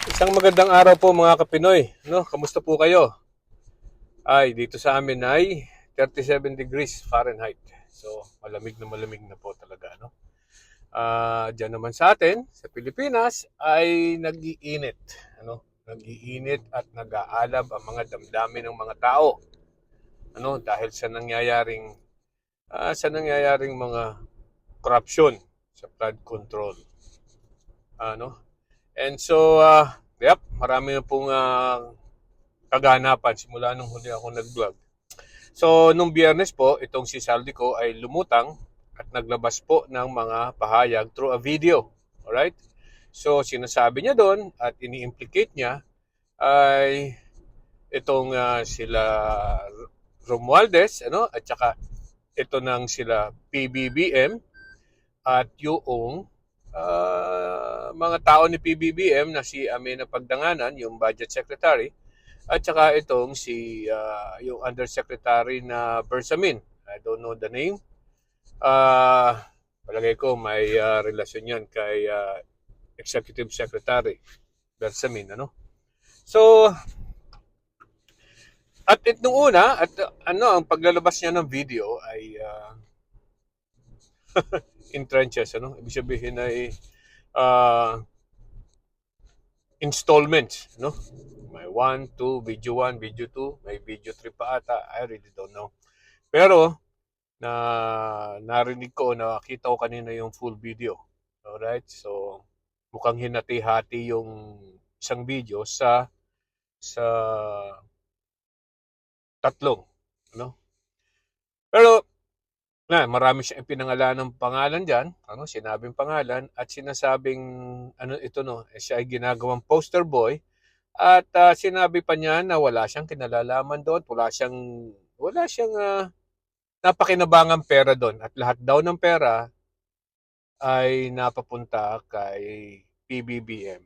Isang magandang araw po mga kapinoy. No, kamusta po kayo? Ay, dito sa amin ay 37 degrees Fahrenheit. So, malamig na po talaga, no? Diyan naman sa atin, sa Pilipinas, ay nag-iinit. Ano? Nag-iinit at nag-aalab ang mga damdamin ng mga tao. Ano? Dahil sa nangyayaring mga korupsyon sa flood control. Ano? And so, marami na pong kaganapan simula nung huli ako nag-vlog. So, nung Biyernes po, itong si Saldi ko ay lumutang at naglabas po ng mga pahayag through a video. Alright? So, sinasabi niya doon at ini-implicate niya ay itong sila Romualdez, ano, at saka ito ng sila PBBM at yung mga tao ni PBBM na si Amina Pagdanganan, yung budget secretary, at saka itong yung undersecretary na Bersamin. I don't know the name. Uh, Palagay ko may relasyon yan kay Executive Secretary Bersamin. Ano? So, at nung una, ang paglalabas niya ng video ay in trenches. Ano? Ibig sabihin ay uh, installments. No? May 1, 2, video 1, video 2, may video 3 pa ata. I really don't know. Pero, na narinig ko, nakita ko kanina yung full video. Alright? So, mukhang hinati-hati yung isang video sa tatlong. Ano? Pero, marami siyang ipinangalan ng pangalan dyan. Ano? Sinabing pangalan at sinasabing, ano ito no, siya ay ginagawang poster boy. At sinabi pa niya na wala siyang kinalalaman doon. Wala siyang napakinabangang pera doon. At lahat daw ng pera ay napapunta kay PBBM.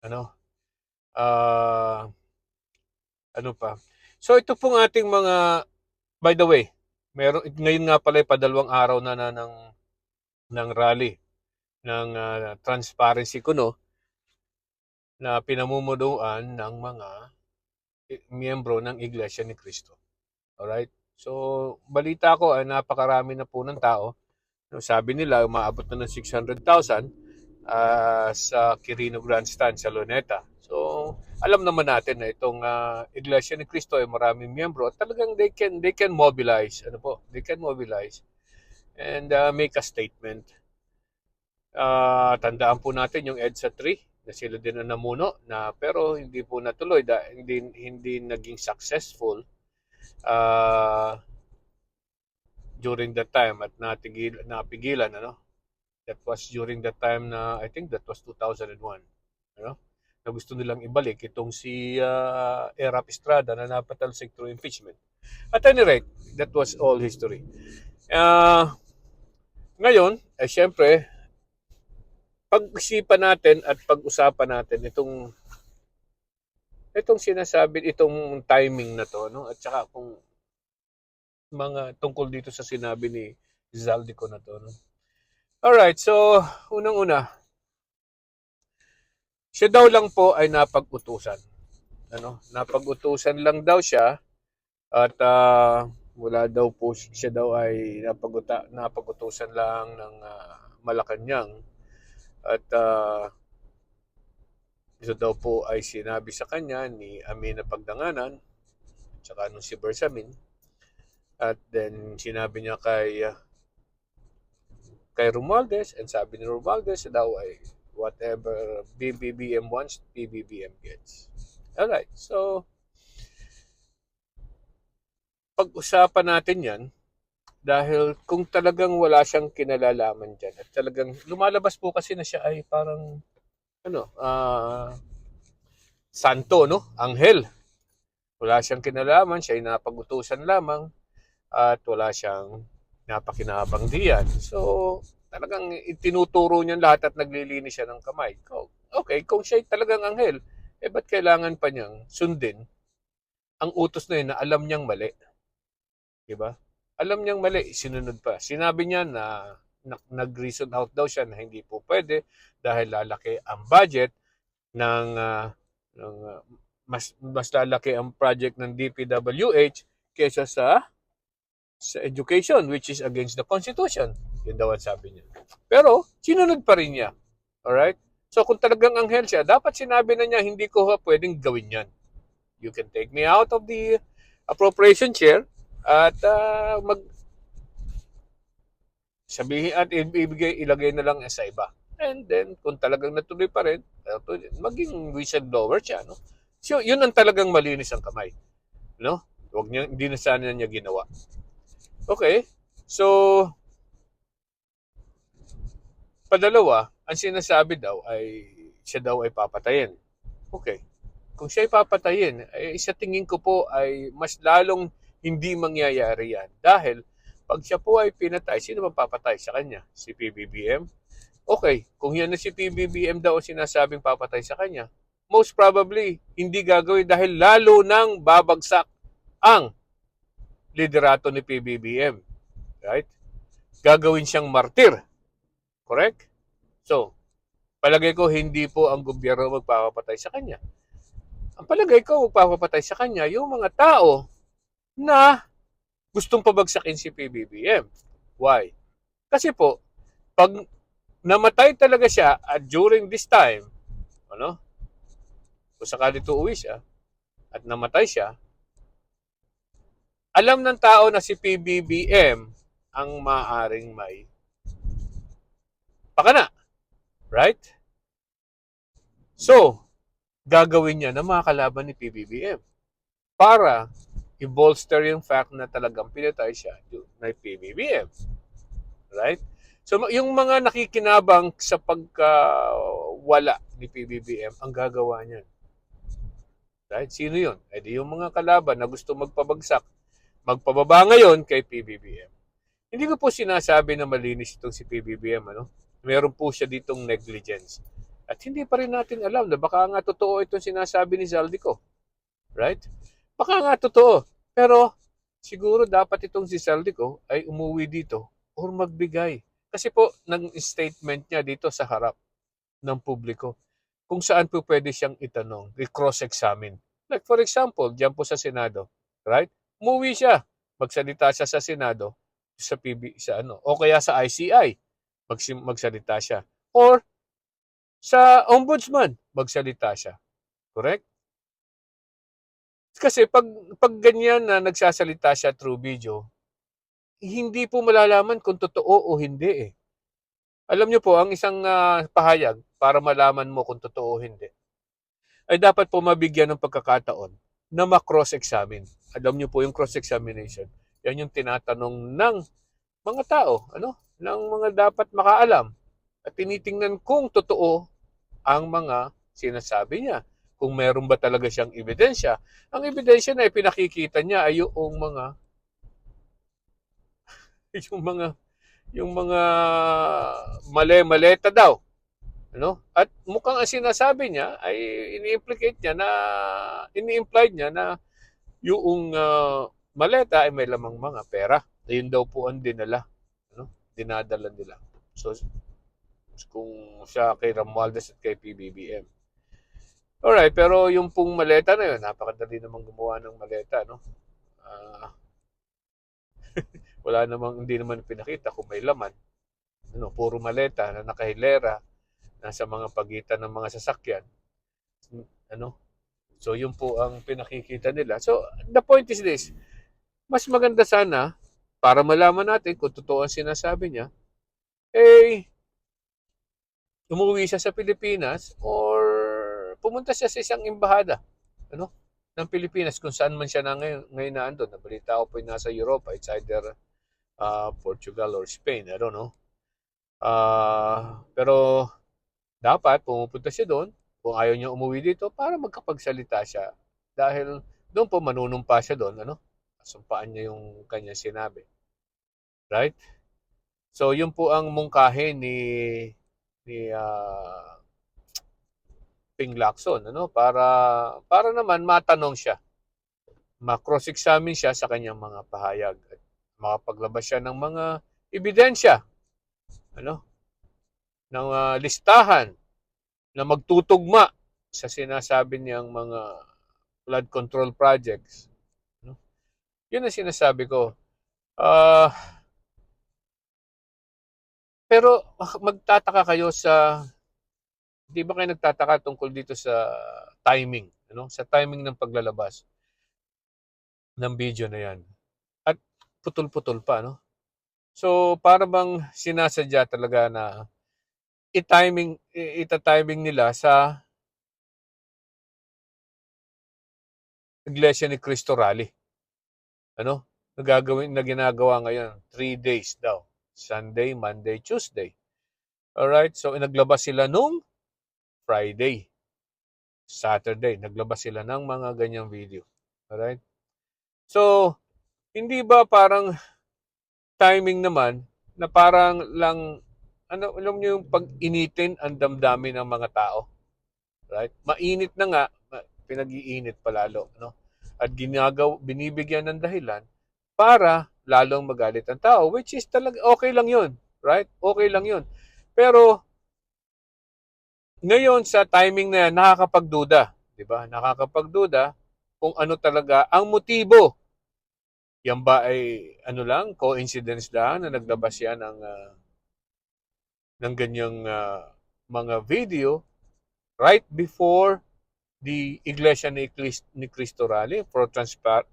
Ano? Ah, ano pa? So ito pong ating mga, by the way, ngayon nga pala padalawang araw na ng rally ng Transparency Kuno na pinamumunuan ng mga miyembro ng Iglesia ni Cristo. Alright? So, balita ko ay napakarami na po ng tao. Sabi nila, umaabot na ng 600,000 sa Quirino Grandstand sa Luneta. So, alam naman natin na itong Iglesia ni Cristo ay maraming miyembro at talagang they can mobilize, ano po, they can mobilize and make a statement. Tandaan po natin yung EDSA 3 na sila din ang namuno na pero hindi po natuloy hindi naging successful uh, during that time at napigilan ano. That was during the time na I think that was 2001. Ano? Na gusto nilang ibalik itong si Erap Estrada na napatalsik through impeachment. At any rate, that was all history. Uh, Ngayon, syempre, pag-isipan natin at pag-usapan natin itong sinasabi, itong timing na to, no? At saka kung mga tungkol dito sa sinabi ni Zaldico na to, no? Alright, so unang-una, siya daw lang po ay napag-utusan. Ano? Napag-utusan lang daw siya at wala daw po siya daw ay napag-utusan lang ng Malacanang at ito daw po ay sinabi sa kanya ni Amina Pagdanganan at saka nung si Bersamin at then sinabi niya kay Romualdez and sabi ni Romualdez daw ay whatever BBBM wants, BBBM gets. Alright, so pag-usapan natin yan dahil kung talagang wala siyang kinalalaman dyan at talagang lumalabas po kasi na siya ay parang santo, no? Anghel. Wala siyang kinalaman, siya ay napag-utusan lamang at wala siyang napakinabang diyan. So, talagang itinuturo niya lahat at naglilinis siya ng kamay. Okay, kung siya ay talagang anghel, ba't kailangan pa niyang sundin ang utos na yun na alam niyang mali? Diba? Alam niyang mali, sinunod pa. Sinabi niya na nag-reason out daw siya na hindi po pwede dahil lalaki ang budget ng, ng mas lalaki ang project ng DPWH kaysa sa education, which is against the Constitution. Yun daw ang sabi niya. Pero, sinunod pa rin niya. Alright? So, kung talagang anghel siya, dapat sinabi na niya, hindi ko pwedeng gawin yan. You can take me out of the appropriation chair at sabihin at ilagay na lang sa iba. And then, kung talagang natuloy pa rin, maging whistleblower siya. No? So, yun ang talagang malinis ang kamay. No? Hindi na sana niya ginawa. Okay. So, padalawa, ang sinasabi daw ay siya daw ay papatayin. Okay. Kung siya ay papatayin, sa tingin ko po ay mas lalong hindi mangyayari yan. Dahil pag siya po ay pinatay, sino bang papatay sa kanya? Si PBBM? Okay, kung yan na si PBBM daw ang sinasabing papatay sa kanya, most probably hindi gagawin dahil lalo nang babagsak ang liderato ni PBBM. Right? Gagawin siyang martir. Correct? So, palagay ko hindi po ang gobyerno magpapatay sa kanya. Ang palagay ko magpapatay sa kanya yung mga tao na gustong pabagsakin si PBBM. Why? Kasi po, pag namatay talaga siya at during this time, kung sakali tuuwi siya at namatay siya, alam ng tao na si PBBM ang maaaring may pakana. Right? So, gagawin niya na mga kalaban ni PBBM para i-bolster yung fact na talagang pinatay siya na PBBM. Right? So, yung mga nakikinabang sa pagkawala ni PBBM, ang gagawa niyan. Right? Sino yun? E di yung mga kalaban na gusto magpabagsak, magpababa ngayon kay PBBM. Hindi ko po sinasabi na malinis itong si PBBM. Meron po siya ditong negligence. At hindi pa rin natin alam na baka nga totoo itong sinasabi ni Zaldico. Right? Baka nga totoo. Pero siguro dapat itong si Zaldico ay umuwi dito or magbigay. Kasi po, ng statement niya dito sa harap ng publiko kung saan po pwede siyang itanong, i-cross-examine. Like for example, diyan po sa Senado, right? Umuwi siya, magsalita siya sa Senado, o kaya sa ICI, magsalita siya. Or sa Ombudsman, magsalita siya. Correct? Kasi pag ganyan na nagsasalita siya through video, hindi po malalaman kung totoo o hindi eh. Alam niyo po, ang isang pahayag para malaman mo kung totoo o hindi, ay dapat po mabigyan ng pagkakataon na ma-cross-examine. Alam niyo po yung cross-examination. Yan yung tinatanong ng mga tao, ng mga dapat makaalam. At tinitingnan kung totoo ang mga sinasabi niya. Kung meron ba talaga siyang ebidensya. Ang ebidensya na ipinakikita niya ay yung mga yung mga male-maleta daw. At mukhang ang sinasabi niya ay ini-implied niya na yung maleta ay may lamang mga pera. Ayun daw po ang dinadala nila. So, kung siya kay Romualdez at kay PBBM. Alright, pero yung pong maleta na yun, napakadali namang gumawa ng maleta, hindi naman pinakita kung may laman. Puro maleta na nakahilera, nasa mga pagitan ng mga sasakyan. So, yun po ang pinakikita nila. So, the point is this. Mas maganda sana, para malaman natin kung totoo ang sinasabi niya, umuwi siya sa Pilipinas or pumunta siya sa isang embahada, ng Pilipinas kung saan man siya ngayon na andun. Nabalita ko po yung nasa Europa. It's either Portugal or Spain. I don't know. Pero dapat pumupunta siya doon kung ayaw niya umuwi dito para magkapagsalita siya. Dahil doon po manunumpa siya doon. Sumpaan niya yung kanyang sinabi. Right? So, yun po ang mungkahi ni Ping Lacson, para naman matanong siya. Ma-cross-examine siya sa kanyang mga pahayag at makapaglabas siya ng mga ebidensya. Ng listahan na magtutugma sa sinasabi niyang mga flood control projects. No? Yun ang sinasabi ko. Ah, pero magtataka kayo sa, di ba kayo nagtataka tungkol dito sa timing, ano? Sa timing ng paglalabas ng video na yan. At putol-putol pa, no? So, para bang sinasadya talaga na ita-timing nila sa Iglesia ni Cristo Rally. Ano? Na ginagawa ngayon, 3 days daw. Sunday, Monday, Tuesday. Alright, so naglabas sila nung Friday, Saturday. Naglabas sila ng mga ganyang video. Alright? So, hindi ba parang timing naman na parang lang, ano, alam niyo yung pag-initin ang damdamin ng mga tao? Right? Mainit na nga, pinag-iinit pa lalo, no? At binibigyan ng dahilan para lalong magalit ang tao, which is talaga okay lang 'yun, right? Okay lang 'yun. Pero ngayon sa timing na yan, nakakapagduda, 'di ba? Nakakapagduda kung ano talaga ang motibo. Yan ba ay ano lang, coincidence lang na naglabas yan ng ganyang mga video right before the Iglesia ni Cristo Rally for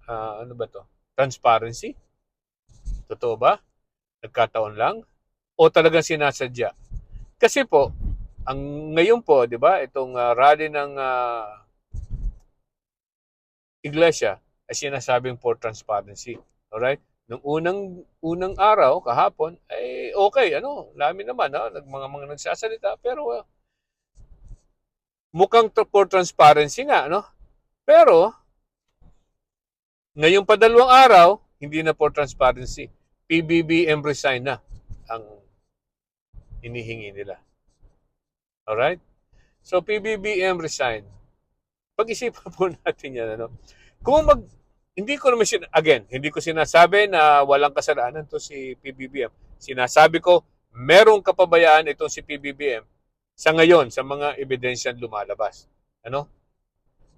ano ba to? Transparency? Totoo ba? Nagkataon lang? O talagang sinasadya? Kasi po, ang ngayon po, 'di ba, itong rally ng Iglesia ay sinasabing for transparency. Alright? Nung unang araw kahapon ay okay, ano, dami naman mga nagsasalita pero mukhang for transparency nga, no? Pero ngayong padalawang araw, hindi na for transparency. PBBM resign na ang inihingi nila. Alright? So, PBBM resign. Pag-isipan po natin yan, ano? Kung hindi ko naman, hindi ko sinasabi na walang kasalanan to si PBBM. Sinasabi ko, merong kapabayaan itong si PBBM sa ngayon, sa mga ebidensya lumalabas. Ano?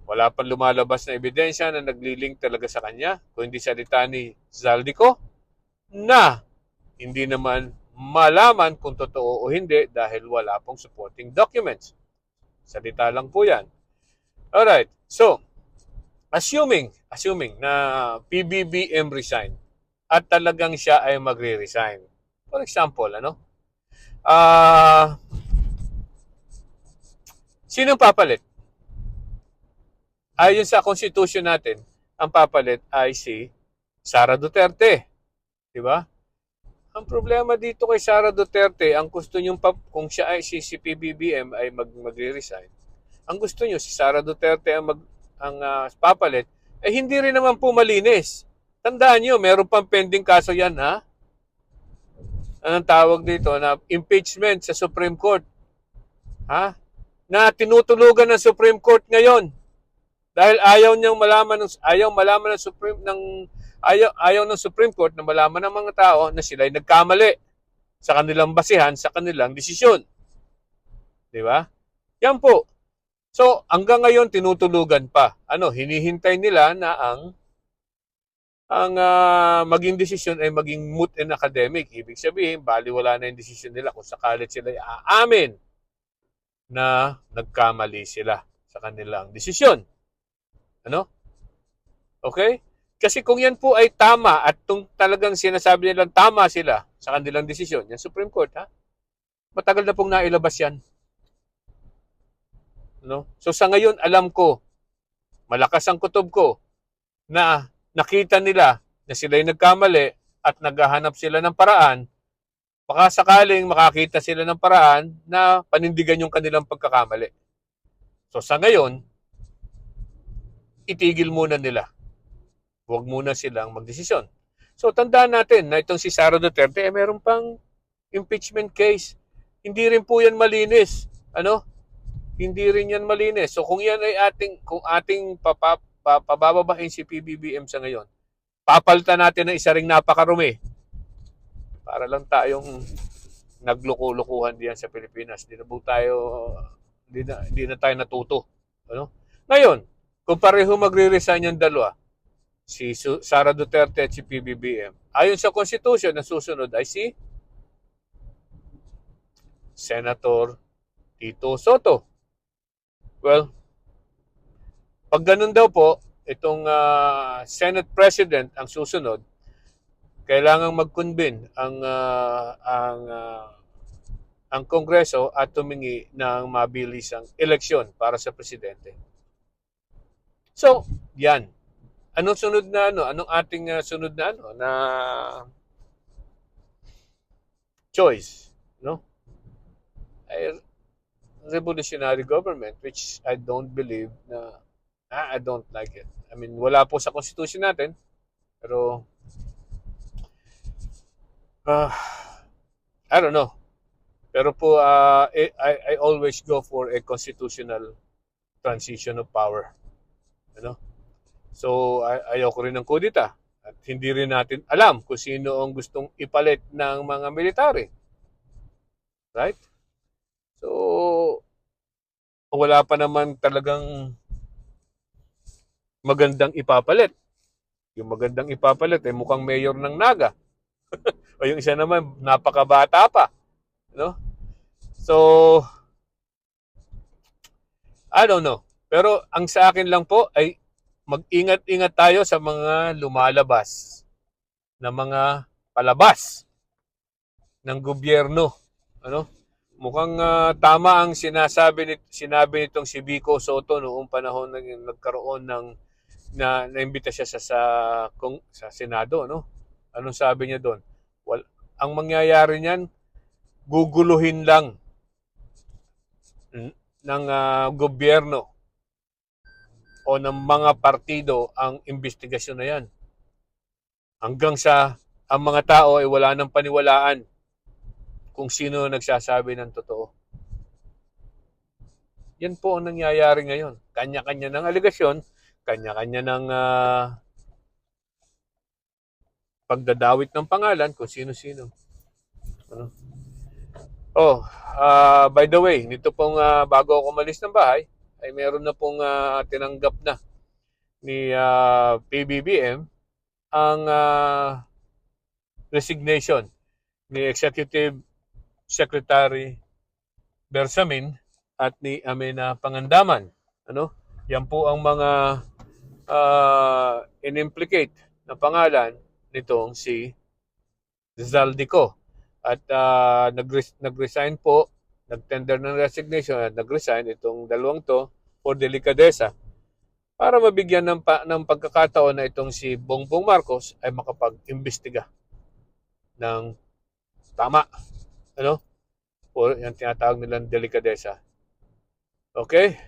Wala pang lumalabas na ebidensya na naglilink talaga sa kanya, kung hindi salita ni Zaldico, na hindi naman malaman kung totoo o hindi dahil wala pong supporting documents. Salita lang po yan. Alright, so, assuming na PBBM resign at talagang siya ay magre-resign. For example, sinong papalit? Ayon sa constitution natin, ang papalit ay si Sara Duterte. Di ba? Ang problema dito kay Sara Duterte, ang gusto niyong kung siya ay si PBBM ay magre-resign. Ang gusto niyo si Sara Duterte ang papalit, hindi rin naman po malinis. Tandaan niyo, meron pang pending kaso yan, ha? Anong tawag dito? Na impeachment sa Supreme Court. Ha? Na tinutulugan ng Supreme Court ngayon. Dahil ayaw malaman ng Supreme Court na malaman ng mga tao na sila ay nagkamali sa kanilang basihan, sa kanilang desisyon. Di ba? Yan po. So, hanggang ngayon tinutulugan pa. Hinihintay nila na ang maging desisyon ay maging moot and academic. Ibig sabihin, baliwala na yung desisyon nila kung sakalit sila ay aamin na nagkamali sila sa kanilang desisyon. Ano? Okay? Kasi kung yan po ay tama at talagang sinasabi nilang tama sila sa kanilang desisyon, yan Supreme Court, ha? Matagal na pong nailabas yan. No? So sa ngayon, alam ko, malakas ang kutob ko na nakita nila na sila ay nagkamali at naghahanap sila ng paraan, baka sakaling makakita sila ng paraan na panindigan yung kanilang pagkakamali. So sa ngayon, itigil muna nila. Huwag muna silang magdesisyon. So tandaan natin na itong si Sara Duterte meron pang impeachment case. Hindi rin po yan malinis. Hindi rin yan malinis. So kung yan ay ating pabababahin si PBBM sa ngayon, papalitan natin ng isa ring napakarumi. Para lang tayong naglulukuhan diyan sa Pilipinas. Di na tayo natuto. Ano? Ngayon, kung pareho magre-resign yung dalawa, si Sara Duterte at si PBBM, ayon sa Constitution, na susunod ay si Senator Tito Soto. Well, pag ganun daw po, itong Senate President ang susunod, kailangang mag-convene ang Kongreso at tumingi ng mabilisang eleksyon para sa presidente. So, yan. Anong sunod na ano? Anong ating sunod na ano na choice, no? Ay revolutionary government, which I don't believe na I don't like it. I mean, wala po sa constitution natin, pero I don't know. Pero po I always go for a constitutional transition of power. Ano? So ayoko rin ng kudita. At hindi rin natin alam kung sino ang gustong ipalit ng mga military. Right? So wala pa naman talagang magandang ipapalit. Yung magandang ipapalit ay mukhang mayor ng Naga. O yung isa naman napakabata pa, no? So I don't know. Pero ang sa akin lang po ay mag-ingat-ingat tayo sa mga lumalabas na mga palabas ng gobyerno, ano? Mukhang tama ang sinabi nitong si Vico Soto noong panahon na nagkaroon ng naimbita siya sa Senado, no? Anong sabi niya doon? Ang mangyayari niyan, guguluhin lang ng gobyerno o ng mga partido ang investigasyon na yan. Hanggang sa ang mga tao ay wala nang paniwalaan kung sino nagsasabi ng totoo. Yan po ang nangyayari ngayon. Kanya-kanya ng aligasyon, kanya-kanya ng pagdadawit ng pangalan kung sino-sino. Ano? By the way, nito pong bago ako umalis ng bahay, ay meron na pong tinanggap na ni PBBM ang resignation ni Executive Secretary Bersamin at ni Amena Pangandaman. Ano? Yan po ang mga in-implicate na pangalan nitong si Zaldico. At nag-resign po, nag-tender ng resignation at nag-resign itong dalawang to for delikadesa para mabigyan ng pagkakataon na itong si Bongbong Marcos ay makapag-imbestiga ng tama. Ano? O yung tinatawag nilang delikadesa. Okay?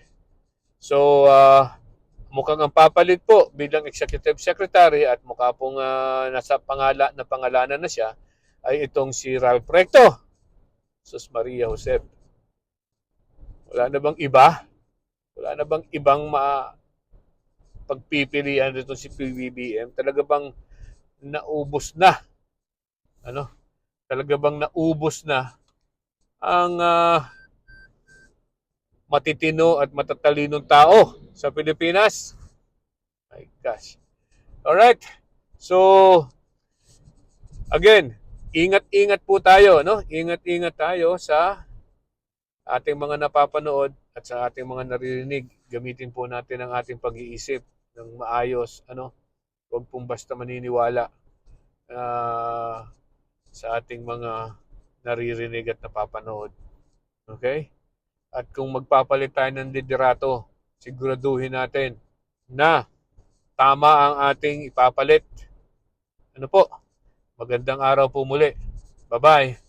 So, mukhang ang papalit po bilang Executive Secretary at mukha pong nasa pangalanan na siya ay itong si Ralph Recto. Sus Maria Josep. Wala na bang iba? Wala na bang ibang pagpipilian dito si PBBM? Talaga bang naubos na? Ano? Talaga bang naubos na ang matitino at matatalinong tao sa Pilipinas? My gosh. Alright. So, again, ingat-ingat po tayo, no? Ingat-ingat tayo sa ating mga napapanood at sa ating mga naririnig. Gamitin po natin ang ating pag-iisip ng maayos, ano? Huwag pong basta maniniwala sa ating mga naririnig at napapanood. Okay? At kung magpapalit tayo ng liderato, siguraduhin natin na tama ang ating ipapalit. Ano po? Magandang araw po muli. Bye-bye.